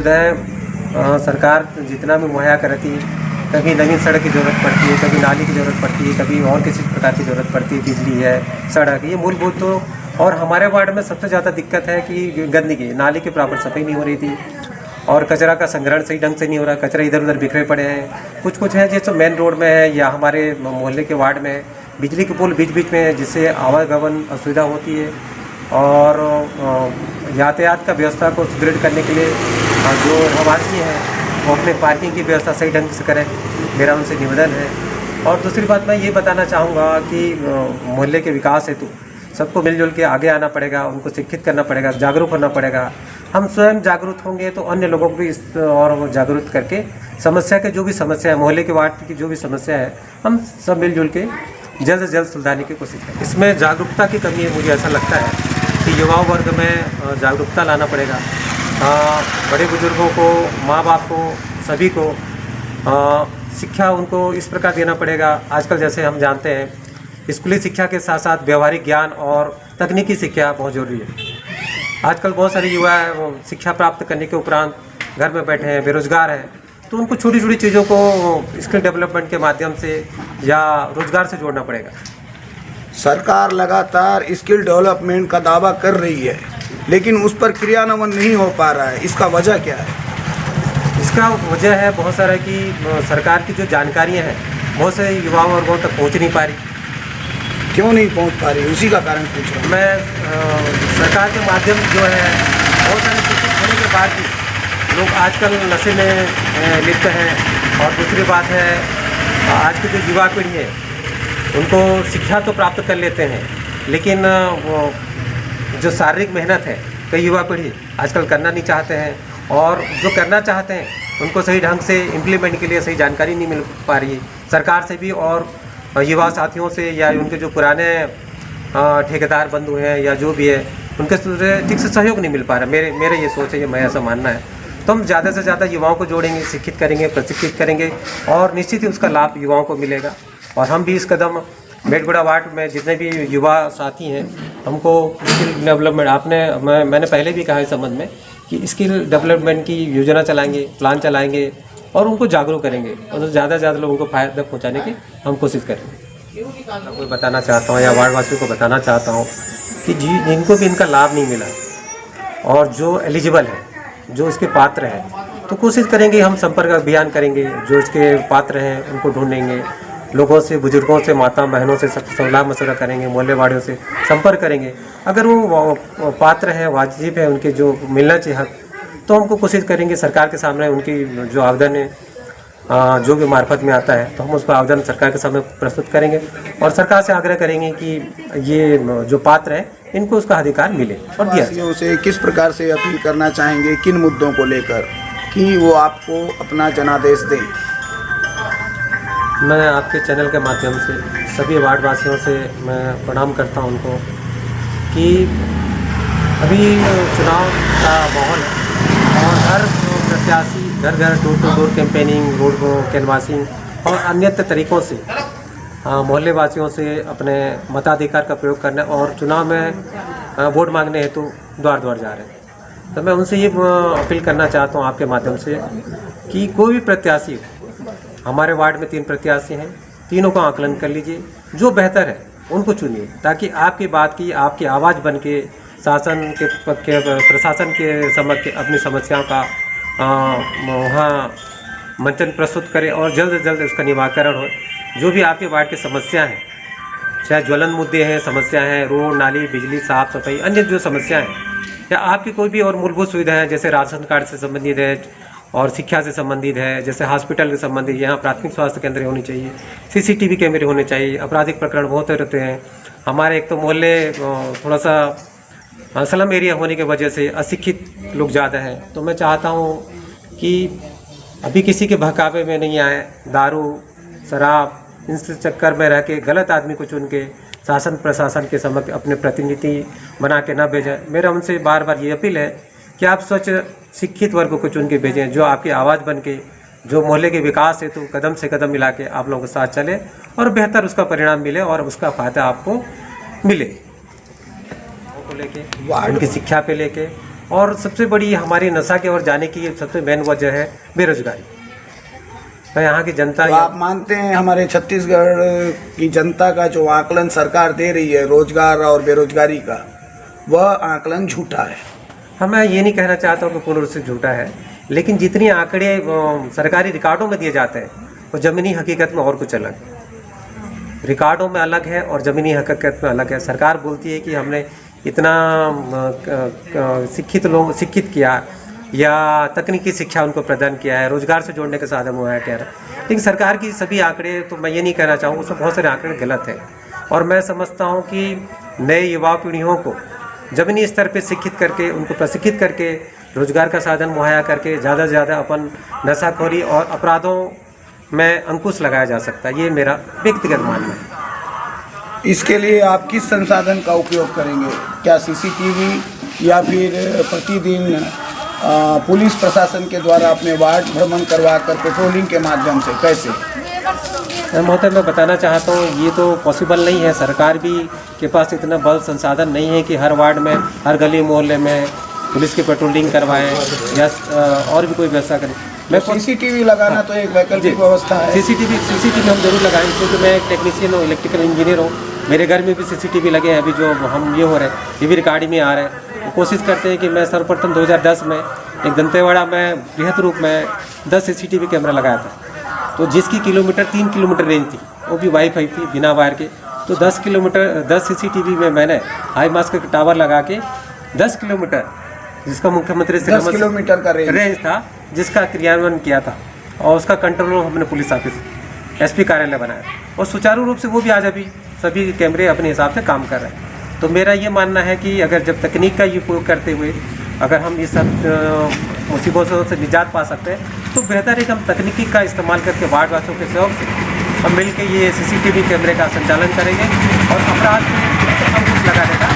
सुविधाएं सरकार जितना भी मुहैया करती है, कभी नवीन सड़क की ज़रूरत पड़ती है, कभी नाली की ज़रूरत पड़ती है, कभी और किसी प्रकार की ज़रूरत पड़ती है, बिजली है, सड़क, ये मूलभूत तो। और हमारे वार्ड में सबसे ज़्यादा दिक्कत है कि गंदगी, नाली की प्रॉपर सफाई नहीं हो रही थी और कचरा का संग्रहण सही ढंग से नहीं हो रहा, कचरा इधर उधर बिखरे पड़े हैं। कुछ है जैसे मेन रोड में है या हमारे मोहल्ले के वार्ड में बिजली के पोल बीच बीच में है, जिससे आवागमन असुविधा होती है। और यातायात का व्यवस्था को सुदृढ़ करने के लिए जो रहवासी हैं वो अपने पार्किंग की व्यवस्था सही ढंग से करें, मेरा उनसे निवेदन है। और दूसरी बात मैं ये बताना चाहूँगा कि मोहल्ले के विकास हेतु सबको मिलजुल के आगे आना पड़ेगा, उनको शिक्षित करना पड़ेगा, जागरूक होना पड़ेगा। हम स्वयं जागरूक होंगे तो अन्य लोगों को भी इस और जागरूक करके समस्या के जो भी समस्या है, मोहल्ले के वार्ड की जो भी समस्या है, हम सब मिलजुल के जल्द से जल्द सुलझाने की कोशिश करें। इसमें जागरूकता की कमी है, मुझे ऐसा लगता है कि युवा वर्ग में जागरूकता लाना पड़ेगा। बड़े बुजुर्गों को, माँ बाप को, सभी को शिक्षा उनको इस प्रकार देना पड़ेगा। आजकल जैसे हम जानते हैं स्कूली शिक्षा के साथ साथ व्यवहारिक ज्ञान और तकनीकी शिक्षा बहुत ज़रूरी है। आजकल बहुत सारे युवा वो शिक्षा प्राप्त करने के उपरांत घर में बैठे हैं, बेरोजगार हैं, तो उनको छोटी छोटी चीज़ों को स्किल डेवलपमेंट के माध्यम से या रोजगार से जोड़ना पड़ेगा। सरकार लगातार स्किल डेवलपमेंट का दावा कर रही है, लेकिन उस पर क्रियान्वयन नहीं हो पा रहा है। इसका वजह क्या है? इसका वजह है बहुत सारा कि सरकार की जो जानकारियां हैं बहुत से युवा वर्गों तक पहुंच नहीं पा रही। क्यों नहीं पहुंच पा रही, उसी का कारण पूछ रहा हूँ मैं। सरकार के माध्यम जो है बहुत सारे शिक्षित होने के बाद भी लोग आजकल नशे में लिप्त हैं। और दूसरी बात है आज की जो युवा पीढ़ी है उनको शिक्षा तो प्राप्त कर लेते हैं, लेकिन वो जो शारीरिक मेहनत है कई युवा पीढ़ी आजकल करना नहीं चाहते हैं, और जो करना चाहते हैं उनको सही ढंग से इम्प्लीमेंट के लिए सही जानकारी नहीं मिल पा रही है सरकार से भी और युवा साथियों से, या उनके जो पुराने ठेकेदार बंधु हैं या जो भी है उनके ठीक से सहयोग नहीं मिल पा रहा। मेरे ये सोच है, ये मैं ऐसा मानना है। तो हम ज़्यादा से ज़्यादा युवाओं को जोड़ेंगे, शिक्षित करेंगे, प्रशिक्षित करेंगे और निश्चित ही उसका लाभ युवाओं को मिलेगा। और हम भी इस कदम मेडगुड़ा वार्ड में जितने भी युवा साथी हैं हमको स्किल डेवलपमेंट मैंने पहले भी कहा इस संबंध में कि स्किल डेवलपमेंट की योजना चलाएंगे, प्लान चलाएंगे और उनको जागरूक करेंगे और ज़्यादा से ज़्यादा लोगों को फायदा पहुंचाने की हम कोशिश करेंगे। मैं कोई बताना चाहता हूँ या वार्ड वासियों को बताना चाहता हूँ कि जिनको भी इनका लाभ नहीं मिला और जो एलिजिबल है, जो इसके पात्र हैं, तो कोशिश करेंगे, हम संपर्क अभियान करेंगे, जो इसके पात्र हैं उनको ढूंढेंगे, लोगों से, बुजुर्गों से, माता बहनों से सब सलाह मशवरा करेंगे, मोहल्ले वाड़ियों से संपर्क करेंगे। अगर वो पात्र हैं, वाजिब है, उनके जो मिलना चाहिए हक, तो हमको कोशिश करेंगे सरकार के सामने उनकी जो आवेदन है जो भी मार्फत में आता है तो हम उसका आवेदन सरकार के सामने प्रस्तुत करेंगे और सरकार से आग्रह करेंगे कि ये जो पात्र है इनको उसका अधिकार मिले और दिया जाए। से किस प्रकार से अपील करना चाहेंगे, किन मुद्दों को लेकर कि वो आपको अपना जनादेश दें? मैं आपके चैनल के माध्यम से सभी वार्ड वासियों से मैं प्रणाम करता हूं उनको कि अभी चुनाव का माहौल है और हर प्रत्याशी घर घर door to door campaigning, road को कैनवासिंग और अन्य तरीक़ों से मोहल्ले वासियों से अपने मताधिकार का प्रयोग करने और चुनाव में वोट मांगने हेतु द्वार द्वार जा रहे हैं। तो मैं उनसे ये अपील करना चाहता हूँ आपके माध्यम से कि कोई भी प्रत्याशी, हमारे वार्ड में 3 प्रत्याशी हैं, तीनों का आकलन कर लीजिए, जो बेहतर है उनको चुनिए ताकि आपकी बात की, आपकी आवाज़ बन के शासन के प्रशासन के समक्ष अपनी समस्याओं का वहाँ मंचन प्रस्तुत करें और जल्द से जल्द उसका निवारण हो। जो भी आपके वार्ड की समस्या हैं, चाहे ज्वलन मुद्दे हैं, समस्या हैं, रोड, नाली, बिजली, साफ सफाई, अन्य जो समस्या हैं, या आपकी कोई भी और मूलभूत सुविधाएं जैसे राशन कार्ड से संबंधित है और शिक्षा से संबंधित है, जैसे हॉस्पिटल से संबंधित, यहाँ प्राथमिक स्वास्थ्य केंद्र होनी चाहिए, CCTV कैमरे होने चाहिए। आपराधिक प्रकरण बहुत रहते हैं हमारे, एक तो मोहल्ले थोड़ा सा स्लम एरिया होने की वजह से अशिक्षित लोग ज़्यादा हैं। तो मैं चाहता हूँ कि अभी किसी के बहकावे में नहीं आए, दारू, शराब, इन चक्कर में रह के गलत आदमी को चुन के शासन प्रशासन के समक्ष अपने प्रतिनिधि बना के ना भेजें। मेरा उनसे बार बार ये अपील है कि आप स्वच्छ शिक्षित वर्ग को चुन के भेजें, जो आपकी आवाज़ बन के, जो मोहल्ले के विकास है तो कदम से कदम मिला के आप लोगों के साथ चले और बेहतर उसका परिणाम मिले और उसका फ़ायदा आपको मिले। को लेके, उनकी शिक्षा पे लेके और सबसे बड़ी हमारी नशा की ओर जाने की सबसे मेन वजह है बेरोजगारी। तो यहाँ की जनता तो आप मानते हैं हमारे छत्तीसगढ़ की जनता का जो आकलन सरकार दे रही है रोजगार और बेरोजगारी का, वह आकलन झूठा है? हाँ, मैं ये नहीं कहना चाहता हूँ कि पूर्ण रूप से झूठा है, लेकिन जितनी आंकड़े सरकारी रिकॉर्डों में दिए जाते हैं वो ज़मीनी हकीकत में और कुछ अलग है। रिकॉर्डों में अलग है और ज़मीनी हकीकत में अलग है। सरकार बोलती है कि हमने इतना शिक्षित किया या तकनीकी शिक्षा उनको प्रदान किया है, रोजगार से जोड़ने का साधन हुआ है कह रहा है, लेकिन सरकार की सभी आंकड़े, तो मैं ये नहीं कहना चाहूँगा, उसमें बहुत सारे आंकड़े गलत हैं। और मैं समझता हूँ कि नए युवा पीढ़ियों को ज़मीनी स्तर पे शिक्षित करके, उनको प्रशिक्षित करके, रोजगार का साधन मुहैया करके ज़्यादा से ज़्यादा अपन नशाखोरी और अपराधों में अंकुश लगाया जा सकता है। ये मेरा व्यक्तिगत मानना है। इसके लिए आप किस संसाधन का उपयोग करेंगे? क्या CCTV या फिर प्रतिदिन पुलिस प्रशासन के द्वारा अपने वार्ड भ्रमण करवा कर पेट्रोलिंग के माध्यम से, कैसे? महोदय, मैं बताना चाहता हूँ ये तो पॉसिबल नहीं है। सरकार भी के पास इतना बल संसाधन नहीं है कि हर वार्ड में, हर गली मोहल्ले में पुलिस की पेट्रोलिंग करवाएं या और भी कोई व्यवस्था करें। मैं CCTV लगाना तो एक वैकल्पिक व्यवस्था है। CCTV हम जरूर लगाएंगे, क्योंकि मैं एक टेक्नीशियन हूँ, इलेक्ट्रिकल इंजीनियर हूँ। मेरे घर में भी CCTV लगे हैं। अभी जो हम ये हो रहे हैं, ये भी रिकॉर्ड में आ रहे हैं। कोशिश करते हैं कि मैं सर्वप्रथम 2010 में एक दंतेवाड़ा में बृहद रूप में 10 CCTV कैमरा लगाया था, तो जिसकी 3 किलोमीटर रेंज थी, वो भी वाईफाई थी बिना वायर के। तो 10 CCTV में मैंने हाई मास्क का टावर लगा के 10 किलोमीटर, जिसका मुख्यमंत्री से 10 किलोमीटर का रेंज था, जिसका क्रियान्वयन किया था और उसका कंट्रोल रूम हमने पुलिस ऑफिस SP कार्यालय बनाया और सुचारू रूप से वो भी आज अभी सभी कैमरे अपने हिसाब से काम कर रहे हैं। तो मेरा ये मानना है कि अगर जब तकनीक का उपयोग करते हुए अगर हम ये सब मुसीबतों से निजात पा सकते हैं, तो बेहतर है कि हम तकनीकी का इस्तेमाल करके वार्ड वासियों के सहयोग से हम मिल के ये CCTV कैमरे का संचालन करेंगे और अपराध में अंकुश लगाने का